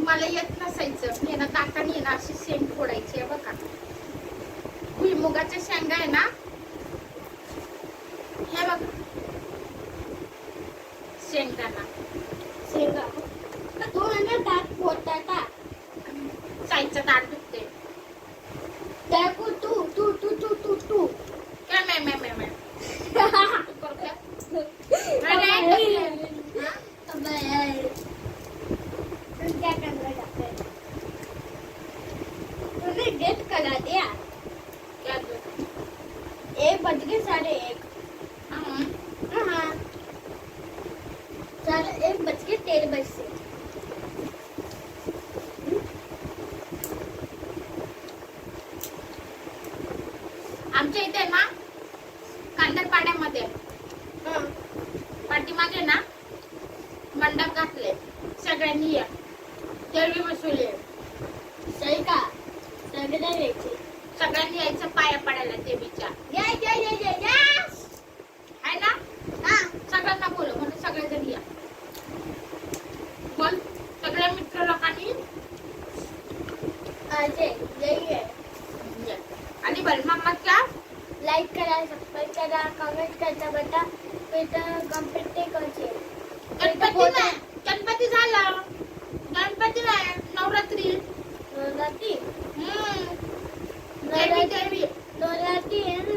मला येत नसायचं मी ना दाताने ना अशी शेंग फोडायची आहे बघा. भुईमुगाच्या शेंगा आहे ना हे बघा शेंगदाणा शेंगा तू ना दात फोडता का साईचं दात दुखते त्याकू तू तू तू तू तू तू काय मैं क्या करना चाहते हैं तूने डेट करा दिया क्या 1:01 हाँ 1:13 से आमच्या इथे ना कांदरपाड्यामध्ये पाठीमागे ना मंडप घातले सगळ्यांनी या देवी बसवली सही का सगळं यायचे सगळ्यांनी यायचं पाया पडायला देवीच्या या आहे ना हा सगळ्यांना बोलव म्हणून सगळेजण या बोल सगळ्या मित्र लोकांनी अजय यही है या. आणि बल मम्मा क्या लाइक करा सब्सक्राइब करा कमेंट करता बेटा बेटा कंप्लीट करायचे गणपती झाला गणपती नाही नवरात्री नवरात्री देवी देवी नवरात्री है